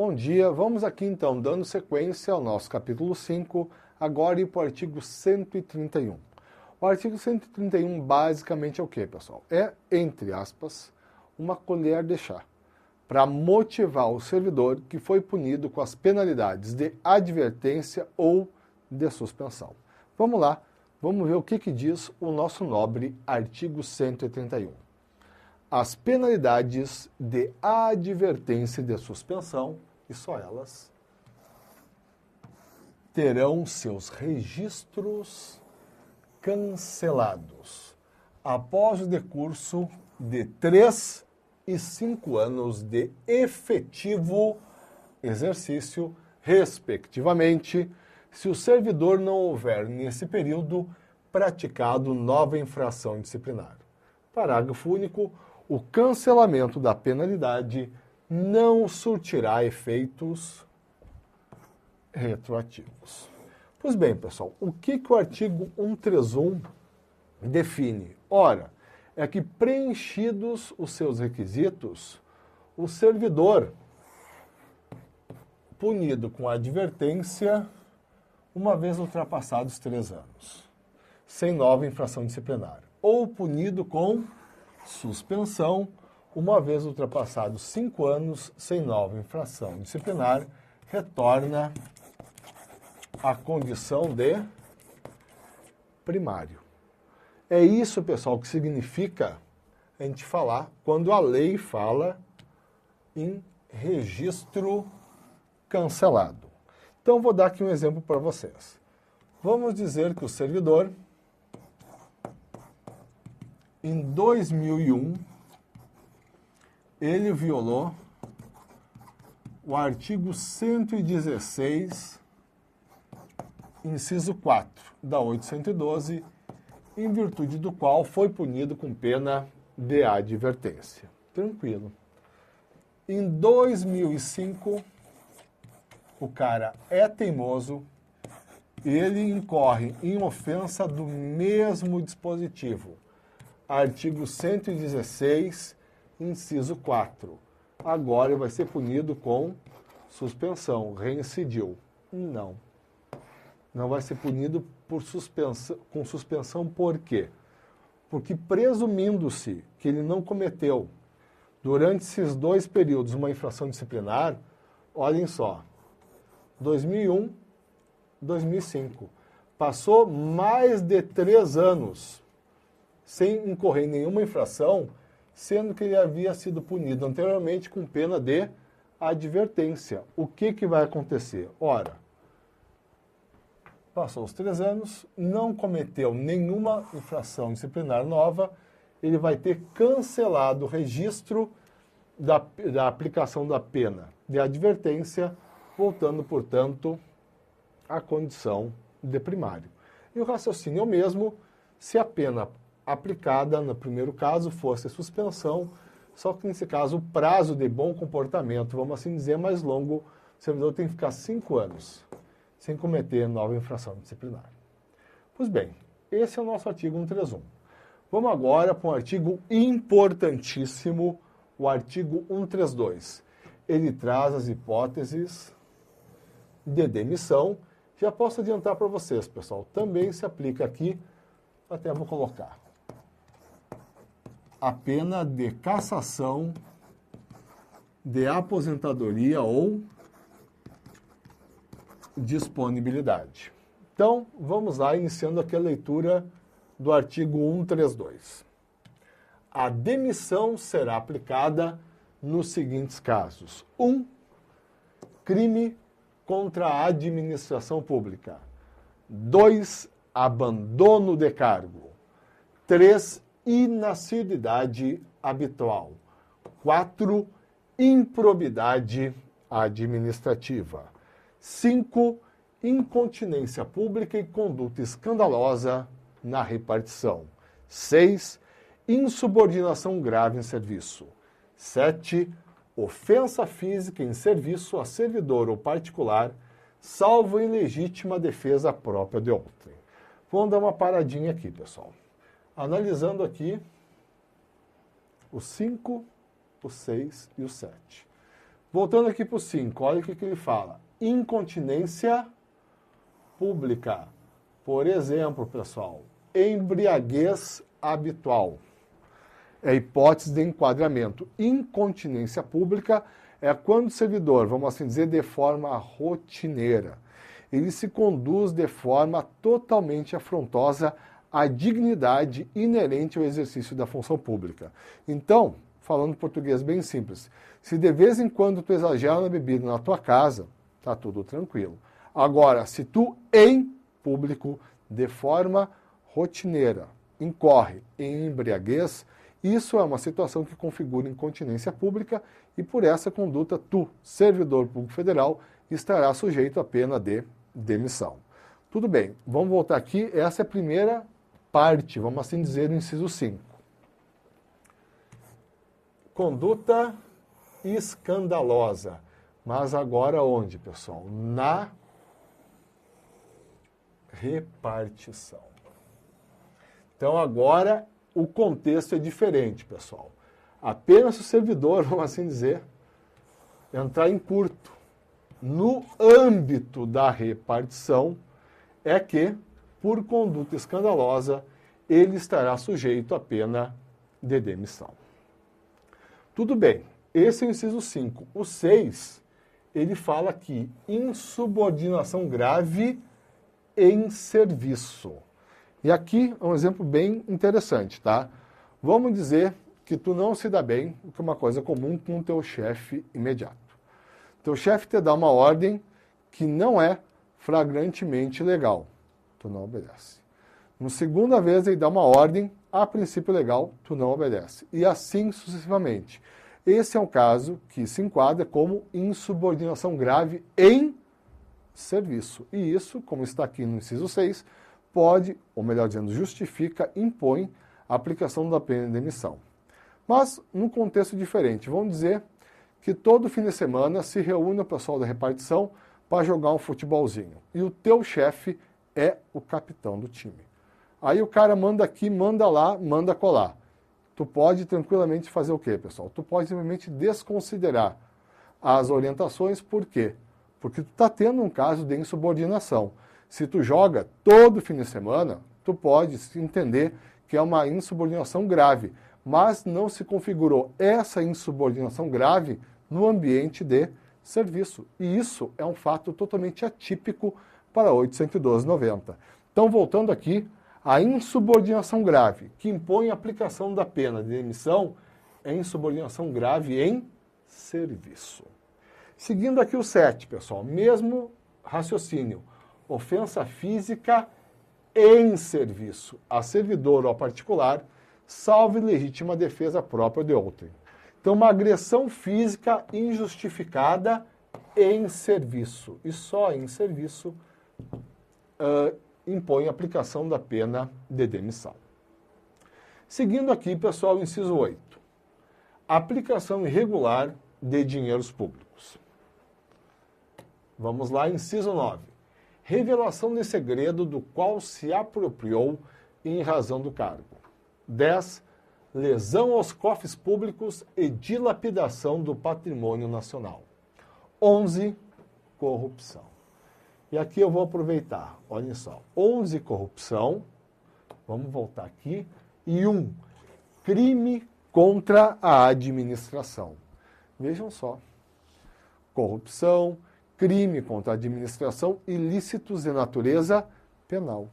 Bom dia, vamos aqui então dando sequência ao nosso capítulo 5, agora ir para o artigo 131. O artigo 131 basicamente é o que, pessoal? É, entre aspas, uma colher de chá para motivar o servidor que foi punido com as penalidades de advertência ou de suspensão. Vamos lá, vamos ver o que diz o nosso nobre artigo 131. As penalidades de advertência e de suspensão, e só elas, terão seus registros cancelados após o decurso de 3 e 5 anos de efetivo exercício, respectivamente, se o servidor não houver, nesse período, praticado nova infração disciplinar. Parágrafo único. O cancelamento da penalidade não surtirá efeitos retroativos. Pois bem, pessoal, o que o artigo 131 define? Ora, é que preenchidos os seus requisitos, o servidor punido com advertência, uma vez ultrapassados 3 anos, sem nova infração disciplinar, ou punido com suspensão, uma vez ultrapassados 5 anos, sem nova infração disciplinar, retorna à condição de primário. É isso, pessoal, que significa a gente falar quando a lei fala em registro cancelado. Então, vou dar aqui um exemplo para vocês. Vamos dizer que o servidor, em 2001, ele violou o artigo 116, inciso 4 da 812, em virtude do qual foi punido com pena de advertência. Tranquilo. Em 2005, o cara é teimoso, ele incorre em ofensa do mesmo dispositivo. Artigo 116, inciso 4. Agora ele vai ser punido com suspensão, reincidiu. Não. Não vai ser punido com suspensão por quê? Porque presumindo-se que ele não cometeu, durante esses 2 períodos, uma infração disciplinar, olhem só, 2001, 2005. Passou mais de 3 anos sem incorrer em nenhuma infração, sendo que ele havia sido punido anteriormente com pena de advertência. O que vai acontecer? Ora, passou os 3 anos, não cometeu nenhuma infração disciplinar nova, ele vai ter cancelado o registro da aplicação da pena de advertência, voltando, portanto, à condição de primário. E o raciocínio é o mesmo se a pena aplicada, no primeiro caso, fosse suspensão, só que nesse caso o prazo de bom comportamento, vamos assim dizer, é mais longo, o servidor tem que ficar 5 anos sem cometer nova infração disciplinar. Pois bem, esse é o nosso artigo 131. Vamos agora para um artigo importantíssimo, o artigo 132. Ele traz as hipóteses de demissão. Já posso adiantar para vocês, pessoal, também se aplica aqui, até vou colocar, a pena de cassação de aposentadoria ou disponibilidade. Então, vamos lá, iniciando aqui a leitura do artigo 132. A demissão será aplicada nos seguintes casos. 1. Crime contra a administração pública. 2. Abandono de cargo. 3. Inassiduidade habitual. 4. Improbidade administrativa. 5. Incontinência pública e conduta escandalosa na repartição. 6. Insubordinação grave em serviço. 7. Ofensa física em serviço a servidor ou particular, salvo em legítima defesa própria de outrem. Vamos dar uma paradinha aqui, pessoal. Analisando aqui o 5, o 6 e o 7. Voltando aqui para o 5, olha o que ele fala. Incontinência pública. Por exemplo, pessoal, embriaguez habitual. É a hipótese de enquadramento. Incontinência pública é quando o servidor, vamos assim dizer, de forma rotineira, ele se conduz de forma totalmente afrontosa à dignidade inerente ao exercício da função pública. Então, falando português bem simples, se de vez em quando tu exagera na bebida na tua casa, tá tudo tranquilo. Agora, se tu em público, de forma rotineira, incorre em embriaguez, isso é uma situação que configura incontinência pública e por essa conduta tu, servidor público federal, estará sujeito à pena de demissão. Tudo bem, vamos voltar aqui, essa é a primeira parte, vamos assim dizer, do inciso 5. Conduta escandalosa. Mas agora onde, pessoal? Na repartição. Então agora o contexto é diferente, pessoal. Apenas o servidor, vamos assim dizer, entrar em curto no âmbito da repartição é que, por conduta escandalosa, ele estará sujeito à pena de demissão. Tudo bem, esse é o inciso 5. O 6, ele fala aqui, insubordinação grave em serviço. E aqui é um exemplo bem interessante, tá? Vamos dizer que tu não se dá bem, o que é uma coisa comum com o teu chefe imediato. Teu chefe te dá uma ordem que não é flagrantemente legal. Tu não obedece. Na segunda vez ele dá uma ordem, a princípio legal, tu não obedece. E assim sucessivamente. Esse é um caso que se enquadra como insubordinação grave em serviço. E isso, como está aqui no inciso 6, pode, ou melhor dizendo, justifica, impõe a aplicação da pena de demissão. Mas, num contexto diferente, vamos dizer que todo fim de semana se reúne o pessoal da repartição para jogar um futebolzinho. E o teu chefe é o capitão do time. Aí o cara manda aqui, manda lá, manda colar. Tu pode tranquilamente fazer o quê, pessoal? Tu pode simplesmente desconsiderar as orientações, por quê? Porque tu está tendo um caso de insubordinação. Se tu joga todo fim de semana, tu pode entender que é uma insubordinação grave, mas não se configurou essa insubordinação grave no ambiente de serviço. E isso é um fato totalmente atípico para 812.90. Então, voltando aqui, a insubordinação grave, que impõe a aplicação da pena de demissão, é insubordinação grave em serviço. Seguindo aqui o 7, pessoal, mesmo raciocínio. Ofensa física em serviço, a servidor ou a particular, salvo legítima defesa própria de outrem. Então, uma agressão física injustificada em serviço, e só em serviço impõe a aplicação da pena de demissão. Seguindo aqui, pessoal, o inciso 8. Aplicação irregular de dinheiros públicos. Vamos lá, inciso 9. Revelação de segredo do qual se apropriou em razão do cargo. 10. Lesão aos cofres públicos e dilapidação do patrimônio nacional. 11. Corrupção. E aqui eu vou aproveitar, olhem só. 11, corrupção. Vamos voltar aqui. E 1, crime contra a administração. Vejam só. Corrupção, crime contra a administração, ilícitos de natureza penal.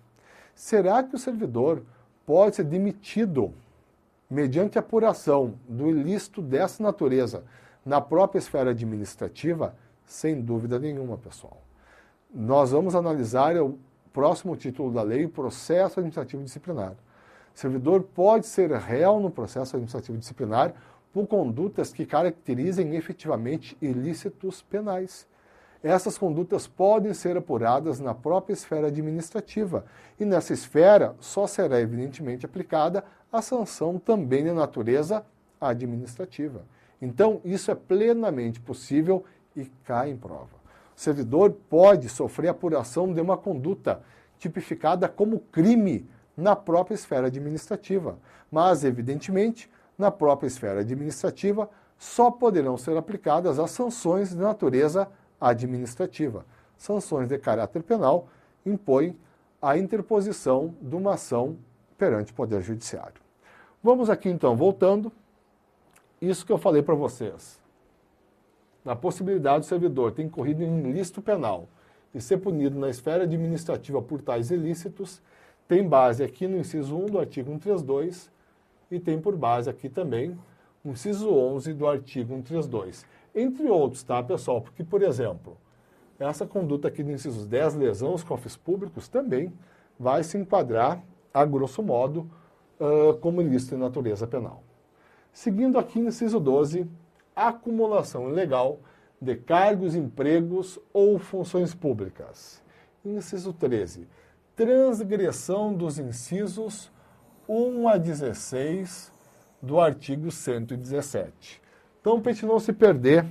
Será que o servidor pode ser demitido mediante apuração do ilícito dessa natureza na própria esfera administrativa? Sem dúvida nenhuma, pessoal. Nós vamos analisar o próximo título da lei, processo administrativo disciplinar. O servidor pode ser réu no processo administrativo disciplinar por condutas que caracterizem efetivamente ilícitos penais. Essas condutas podem ser apuradas na própria esfera administrativa e nessa esfera só será evidentemente aplicada a sanção também de natureza administrativa. Então, isso é plenamente possível e cai em prova. O servidor pode sofrer apuração de uma conduta tipificada como crime na própria esfera administrativa, mas, evidentemente, na própria esfera administrativa só poderão ser aplicadas as sanções de natureza administrativa. Sanções de caráter penal impõem a interposição de uma ação perante o Poder Judiciário. Vamos aqui então, voltando, isso que eu falei para vocês. Na possibilidade do servidor ter incorrido em ilícito penal e ser punido na esfera administrativa por tais ilícitos, tem base aqui no inciso 1 do artigo 132 e tem por base aqui também o inciso 11 do artigo 132. Entre outros, tá, pessoal? Porque, por exemplo, essa conduta aqui do inciso 10, lesão aos cofres públicos, também vai se enquadrar, a grosso modo, como ilícito de natureza penal. Seguindo aqui no inciso 12, acumulação ilegal de cargos, empregos ou funções públicas. Inciso 13, transgressão dos incisos 1 a 16 do artigo 117. Então, para a gente não se perder,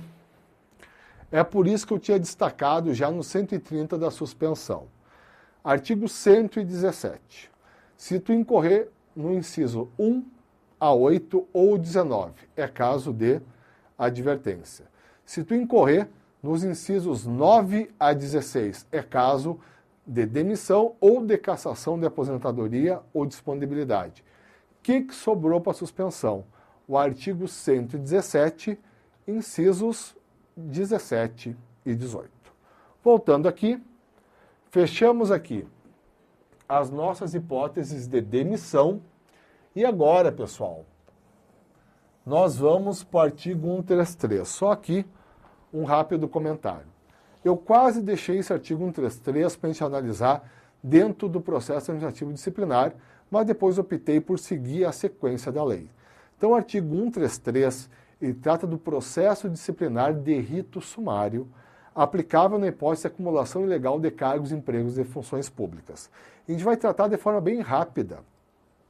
é por isso que eu tinha destacado já no 130 da suspensão. Artigo 117. Se tu incorrer no inciso 1 a 8 ou 19, é caso de advertência. Se tu incorrer nos incisos 9 a 16, é caso de demissão ou de cassação de aposentadoria ou disponibilidade. O que sobrou para suspensão? O artigo 117, incisos 17 e 18. Voltando aqui, fechamos aqui as nossas hipóteses de demissão. E agora, pessoal, nós vamos para o artigo 133. Só aqui um rápido comentário. Eu quase deixei esse artigo 133 para a gente analisar dentro do processo administrativo disciplinar, mas depois optei por seguir a sequência da lei. Então, o artigo 133, ele trata do processo disciplinar de rito sumário, aplicável na hipótese de acumulação ilegal de cargos, empregos e funções públicas. A gente vai tratar de forma bem rápida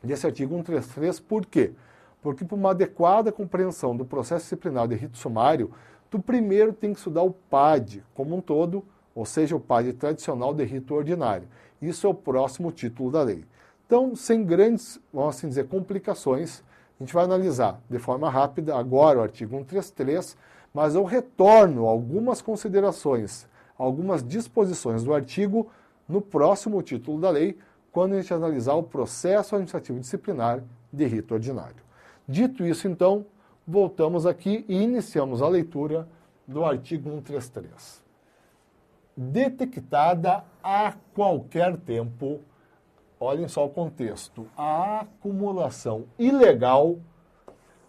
desse artigo 133, por quê? Porque para uma adequada compreensão do processo disciplinar de rito sumário, tu primeiro tem que estudar o PAD como um todo, ou seja, o PAD tradicional de rito ordinário. Isso é o próximo título da lei. Então, sem grandes, vamos assim dizer, complicações, a gente vai analisar de forma rápida agora o artigo 133, mas eu retorno algumas considerações, algumas disposições do artigo no próximo título da lei, quando a gente analisar o processo administrativo disciplinar de rito ordinário. Dito isso, então, voltamos aqui e iniciamos a leitura do artigo 133. Detectada a qualquer tempo, olhem só o contexto, a acumulação ilegal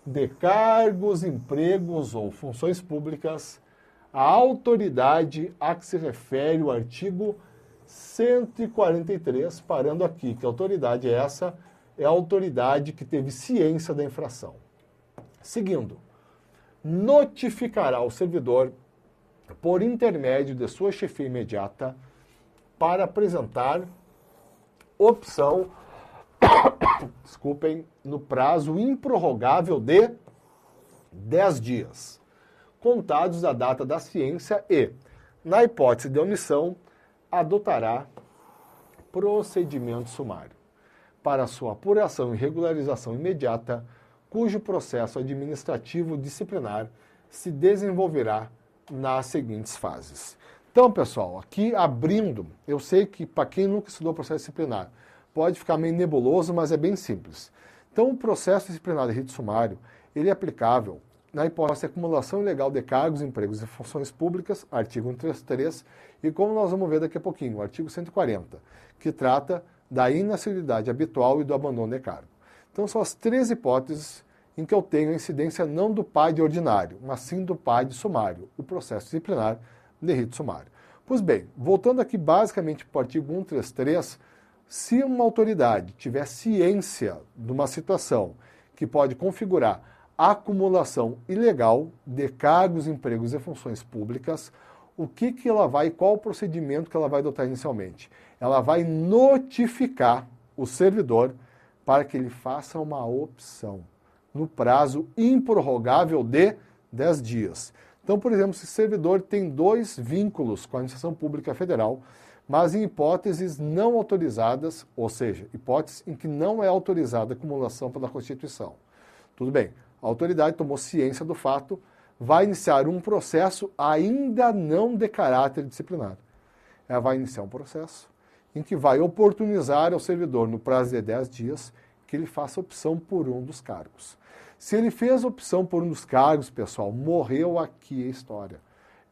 de cargos, empregos ou funções públicas, a autoridade a que se refere o artigo 143, parando aqui, que autoridade é essa? É a autoridade que teve ciência da infração. Seguindo, notificará o servidor, por intermédio de sua chefia imediata, para apresentar opção, desculpem, no prazo improrrogável de 10 dias, contados da data da ciência e, na hipótese de omissão, adotará procedimento sumário para sua apuração e regularização imediata, cujo processo administrativo disciplinar se desenvolverá nas seguintes fases. Então, pessoal, aqui abrindo, eu sei que para quem nunca estudou processo disciplinar, pode ficar meio nebuloso, mas é bem simples. Então, o processo disciplinar de rito sumário, ele é aplicável na hipótese de acumulação ilegal de cargos, empregos e funções públicas, artigo 133, e como nós vamos ver daqui a pouquinho, o artigo 140, que trata da inacibilidade habitual e do abandono de cargo. Então, são as três hipóteses em que eu tenho a incidência não do PAD ordinário, mas sim do PAD sumário, o processo disciplinar de rito sumário. Pois bem, voltando aqui basicamente para o artigo 133, se uma autoridade tiver ciência de uma situação que pode configurar a acumulação ilegal de cargos, empregos e funções públicas, o que ela vai, qual o procedimento que ela vai adotar inicialmente? Ela vai notificar o servidor para que ele faça uma opção no prazo improrrogável de 10 dias. Então, por exemplo, se o servidor tem 2 vínculos com a administração pública federal, mas em hipóteses não autorizadas, ou seja, hipóteses em que não é autorizada a acumulação pela Constituição. Tudo bem, A autoridade tomou ciência do fato, vai iniciar um processo ainda não de caráter disciplinar. Ela vai iniciar um processo em que vai oportunizar ao servidor, no prazo de 10 dias, que ele faça opção por um dos cargos. Se ele fez opção por um dos cargos, pessoal, morreu aqui a história.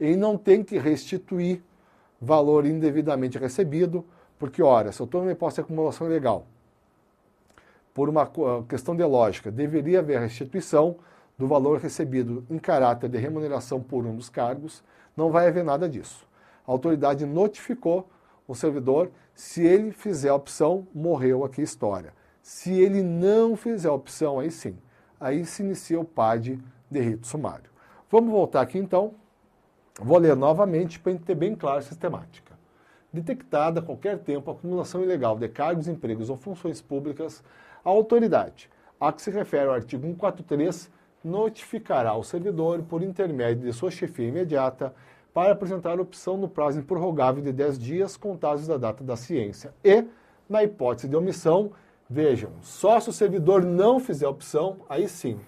Ele não tem que restituir valor indevidamente recebido, porque, ora, se eu estou numa hipótese de acumulação ilegal, por uma questão de lógica, deveria haver restituição do valor recebido em caráter de remuneração por um dos cargos, não vai haver nada disso. A autoridade notificou o servidor, se ele fizer a opção, morreu aqui a história. Se ele não fizer a opção, aí sim, aí se inicia o PAD de rito sumário. Vamos voltar aqui então, vou ler novamente para ter bem claro a sistemática. Detectada a qualquer tempo a acumulação ilegal de cargos, empregos ou funções públicas, a autoridade, a que se refere ao artigo 143, notificará o servidor por intermédio de sua chefia imediata para apresentar a opção no prazo improrrogável de 10 dias contados da data da ciência. E, na hipótese de omissão, vejam, só se o servidor não fizer a opção, aí sim,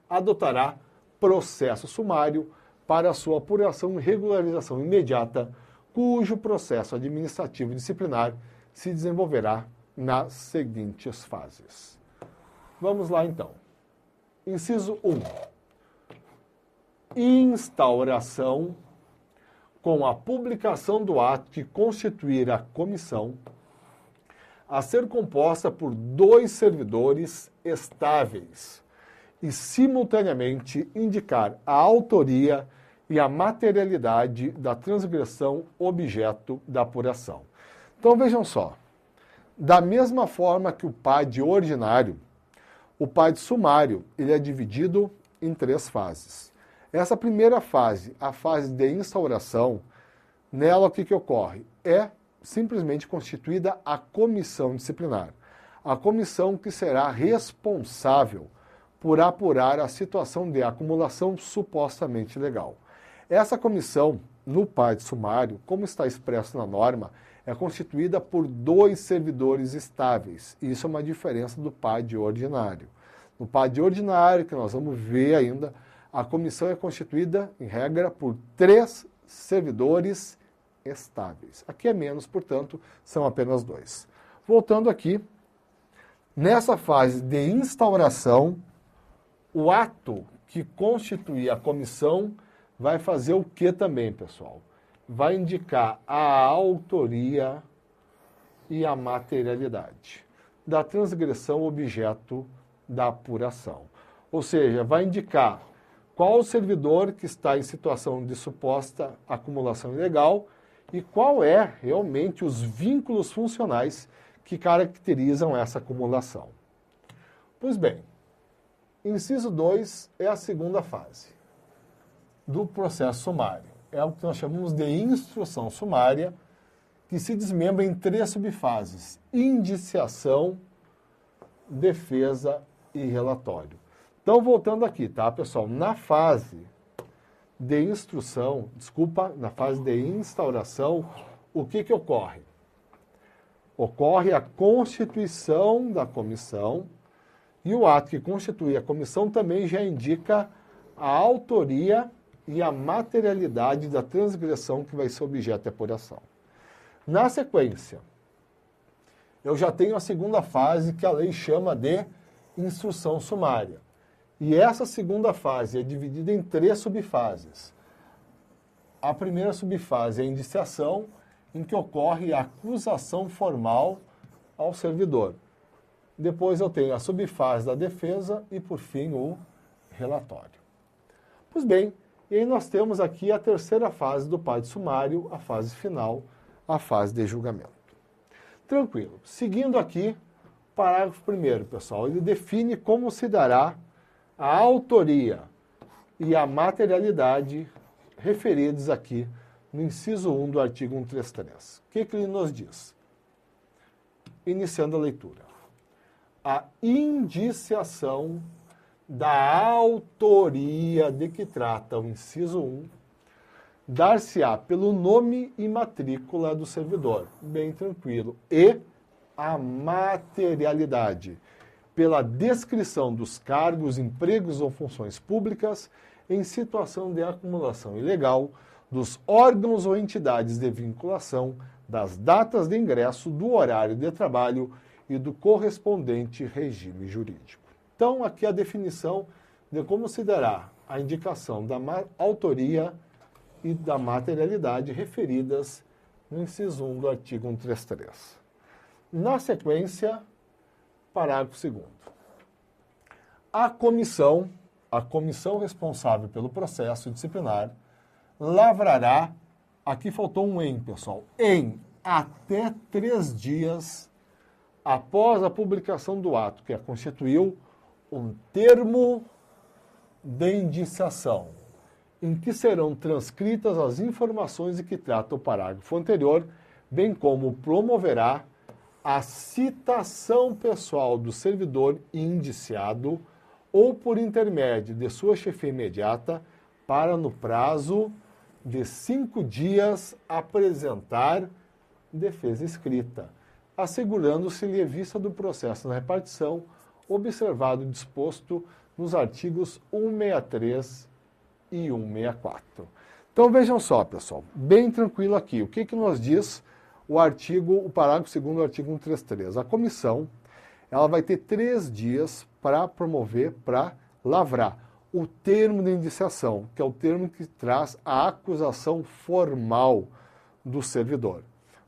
adotará processo sumário para a sua apuração e regularização imediata, cujo processo administrativo disciplinar se desenvolverá nas seguintes fases. Vamos lá então. Inciso 1. Instauração com a publicação do ato que constituir a comissão a ser composta por 2 servidores estáveis e simultaneamente indicar a autoria e a materialidade da transgressão objeto da apuração. Então vejam só, da mesma forma que o PAD ordinário, o PAD sumário, ele é dividido em 3 fases. Essa primeira fase, a fase de instauração, nela o que ocorre? É simplesmente constituída a comissão disciplinar. A comissão que será responsável por apurar a situação de acumulação supostamente legal. Essa comissão, no PAD sumário, como está expresso na norma, é constituída por 2 servidores estáveis. Isso é uma diferença do PAD ordinário. No PAD ordinário, que nós vamos ver ainda, a comissão é constituída, em regra, por 3 servidores estáveis. Aqui é menos, portanto, são apenas 2. Voltando aqui, nessa fase de instauração, o ato que constitui a comissão vai fazer o que também, pessoal? Vai indicar a autoria e a materialidade da transgressão objeto da apuração. Ou seja, vai indicar qual o servidor que está em situação de suposta acumulação ilegal e qual é realmente os vínculos funcionais que caracterizam essa acumulação. Pois bem, inciso 2 é a segunda fase do processo sumário. É o que nós chamamos de instrução sumária, que se desmembra em 3 subfases: indiciação, defesa e relatório. Então, voltando aqui, tá, pessoal? Na fase de instrução, na fase de instauração, o que ocorre? Ocorre a constituição da comissão e o ato que constitui a comissão também já indica a autoria e a materialidade da transgressão que vai ser objeto de apuração. Na sequência, eu já tenho a segunda fase que a lei chama de instrução sumária. E essa segunda fase é dividida em 3 subfases. A primeira subfase é a indiciação, em que ocorre a acusação formal ao servidor. Depois eu tenho a subfase da defesa e, por fim, o relatório. Pois bem, e aí nós temos aqui a terceira fase do PAD sumário, a fase final, a fase de julgamento. Tranquilo. Seguindo aqui, parágrafo 1º, pessoal, ele define como se dará a autoria e a materialidade referidos aqui no inciso 1 do artigo 133. O que ele nos diz? Iniciando a leitura. A indiciação da autoria de que trata o inciso 1 dar-se-á pelo nome e matrícula do servidor, bem tranquilo, e a materialidade. pela descrição dos cargos, empregos ou funções públicas em situação de acumulação ilegal, dos órgãos ou entidades de vinculação, das datas de ingresso, do horário de trabalho e do correspondente regime jurídico. Então, aqui a definição de como se dará a indicação da autoria e da materialidade referidas no inciso 1 do artigo 133. Na sequência, parágrafo 2º. A comissão responsável pelo processo disciplinar lavrará, aqui faltou um em, pessoal, em até 3 dias após a publicação do ato que a constituiu, um termo de indiciação, em que serão transcritas as informações de que trata o parágrafo anterior, bem como promoverá a citação pessoal do servidor indiciado ou por intermédio de sua chefia imediata para, no prazo de 5 dias, apresentar defesa escrita, assegurando-se-lhe a vista do processo na repartição, observado o disposto nos artigos 163 e 164. Então vejam só, pessoal, bem tranquilo aqui. O que nos diz o parágrafo 2º do artigo 133? A comissão ela vai ter 3 dias para promover, para lavrar o termo de indiciação, que é o termo que traz a acusação formal do servidor.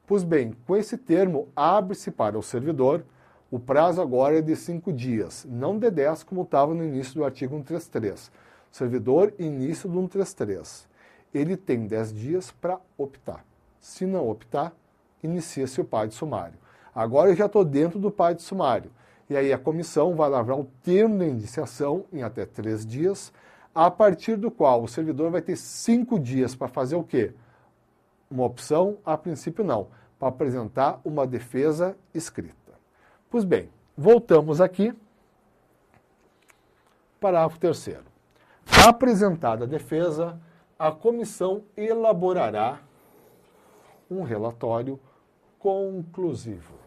Pois bem, com esse termo, abre-se para o servidor, o prazo agora é de 5 dias, não de 10, como estava no início do artigo 133. O servidor, início do 133. Ele tem 10 dias para optar. Se não optar, inicia-se o PAD sumário. Agora eu já estou dentro do PAD sumário. E aí a comissão vai lavrar o termo de indiciação em até 3 dias, a partir do qual o servidor vai ter 5 dias para fazer o quê? Uma opção? A princípio não, para apresentar uma defesa escrita. Pois bem, voltamos aqui. Parágrafo 3º. Apresentada a defesa, a comissão elaborará um relatório conclusivo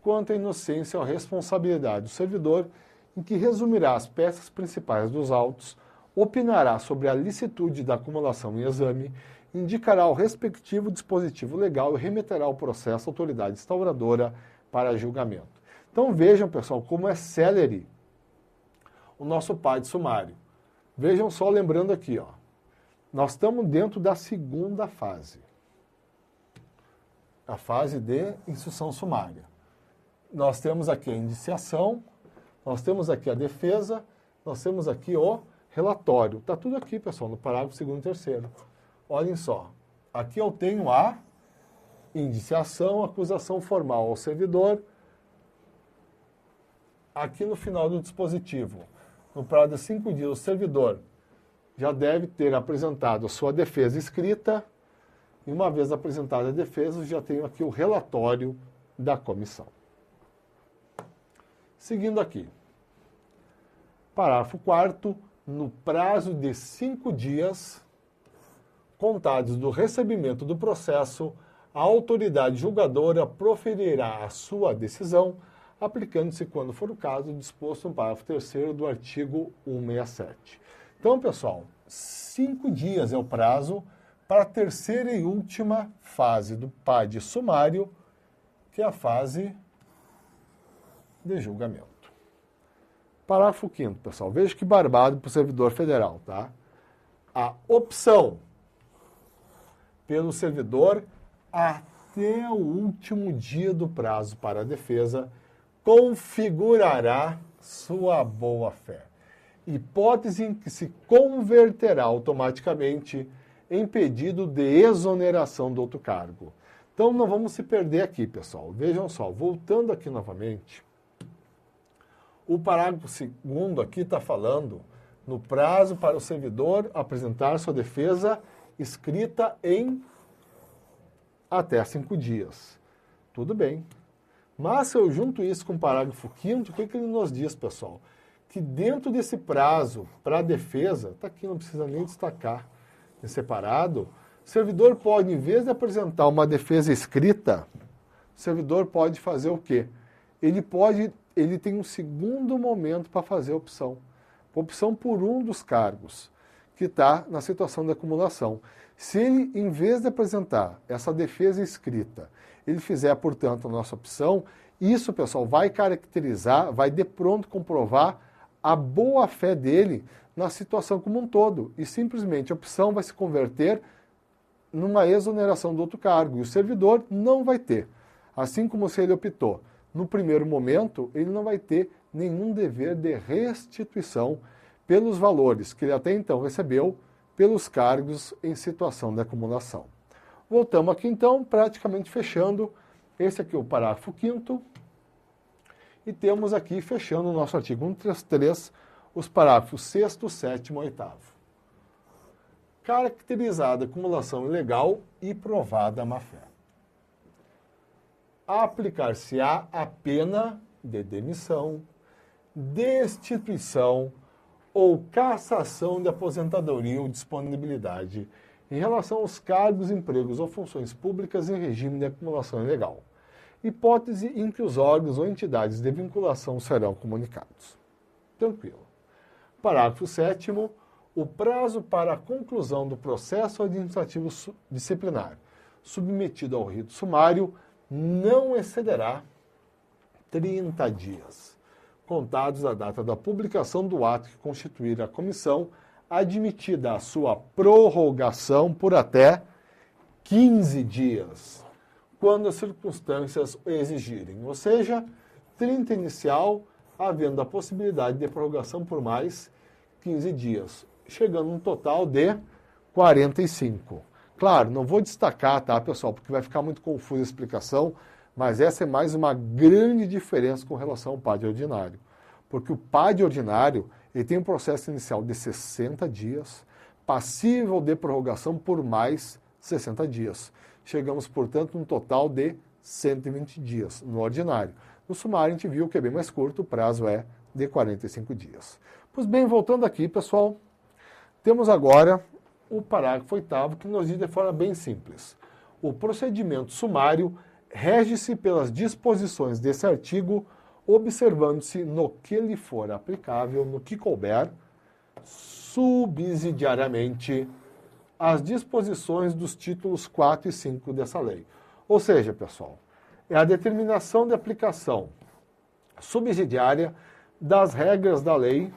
quanto à inocência ou responsabilidade do servidor, em que resumirá as peças principais dos autos, opinará sobre a licitude da acumulação em exame, indicará o respectivo dispositivo legal e remeterá o processo à autoridade instauradora para julgamento. Então vejam, pessoal, como é célere o nosso PAD sumário. Vejam só, lembrando aqui, ó, nós estamos dentro da 2ª fase, a fase de instrução sumária. Nós temos aqui a indiciação, nós temos aqui a defesa, nós temos aqui o relatório. Está tudo aqui, pessoal, no parágrafo 2º e 3º. Olhem só, aqui eu tenho a indiciação, acusação formal ao servidor. Aqui no final do dispositivo, no prazo de 5 dias, o servidor já deve ter apresentado a sua defesa escrita. E uma vez apresentada a defesa, já tenho aqui o relatório da comissão. Seguindo aqui. Parágrafo 4º. No prazo de 5 dias, contados do recebimento do processo, a autoridade julgadora proferirá a sua decisão, aplicando-se, quando for o caso, disposto no parágrafo 3º do artigo 167. Então, pessoal, 5 dias é o prazo para a terceira e última fase do PAD sumário, que é a fase de julgamento. Parágrafo 5º, pessoal. Veja que barbado para o servidor federal, tá? A opção pelo servidor até o último dia do prazo para a defesa configurará sua boa-fé. Hipótese em que se converterá automaticamente em pedido de exoneração do outro cargo. Então, não vamos se perder aqui, pessoal. Vejam só, voltando aqui novamente, o parágrafo 2º aqui está falando no prazo para o servidor apresentar sua defesa escrita em até 5 dias. Tudo bem. Mas se eu junto isso com o parágrafo 5º, o que ele nos diz, pessoal? Que dentro desse prazo para a defesa, está aqui, não precisa nem destacar em separado, o servidor pode, em vez de apresentar uma defesa escrita, o servidor pode fazer o quê? ele tem um segundo momento para fazer a opção. Opção por um dos cargos que está na situação de acumulação. Se ele, em vez de apresentar essa defesa escrita, ele fizer, portanto, a nossa opção, isso, pessoal, vai caracterizar, vai de pronto comprovar a boa-fé dele na situação como um todo. E simplesmente a opção vai se converter numa exoneração do outro cargo. E o servidor não vai ter. Assim como se ele optou no primeiro momento, ele não vai ter nenhum dever de restituição pelos valores que ele até então recebeu pelos cargos em situação de acumulação. Voltamos aqui então, praticamente fechando. Esse aqui é o parágrafo 5º. E temos aqui, fechando o nosso artigo 133, os parágrafos 6º, 7º e 8º. Caracterizada acumulação ilegal e provada má-fé. Aplicar-se-á a pena de demissão, destituição ou cassação de aposentadoria ou disponibilidade em relação aos cargos, empregos ou funções públicas em regime de acumulação ilegal. Hipótese em que os órgãos ou entidades de vinculação serão comunicados. Tranquilo. Parágrafo 7º. O prazo para a conclusão do processo administrativo disciplinar submetido ao rito sumário não excederá 30 dias, contados da data da publicação do ato que constituir a comissão, admitida a sua prorrogação por até 15 dias, quando as circunstâncias o exigirem. Ou seja, 30 inicial, havendo a possibilidade de prorrogação por mais 15 dias, chegando um total de 45. Claro, não vou destacar, tá, pessoal, porque vai ficar muito confusa a explicação, mas essa é mais uma grande diferença com relação ao PAD ordinário. Porque o PAD ordinário, ele tem um processo inicial de 60 dias, passível de prorrogação por mais 60 dias. Chegamos, portanto, num total de 120 dias no ordinário. No sumário, a gente viu que é bem mais curto, o prazo é de 45 dias. Pois bem, voltando aqui, pessoal, temos agora o parágrafo 8º, que nos diz de forma bem simples. O procedimento sumário rege-se pelas disposições desse artigo, observando-se no que lhe for aplicável, no que couber, subsidiariamente, as disposições dos títulos 4 e 5 dessa lei. Ou seja, pessoal, é a determinação de aplicação subsidiária das regras da lei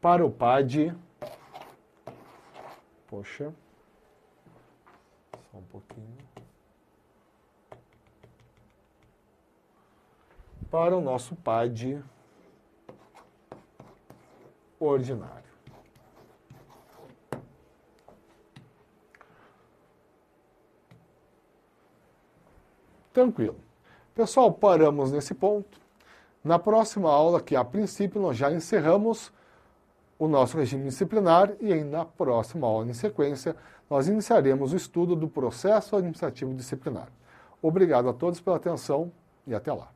para o PAD. Poxa, só um pouquinho. Para o nosso PAD ordinário. Tranquilo. Pessoal, paramos nesse ponto. Na próxima aula, que a princípio nós já encerramos o nosso regime disciplinar e aí na próxima aula, em sequência, nós iniciaremos o estudo do processo administrativo disciplinar. Obrigado a todos pela atenção e até lá.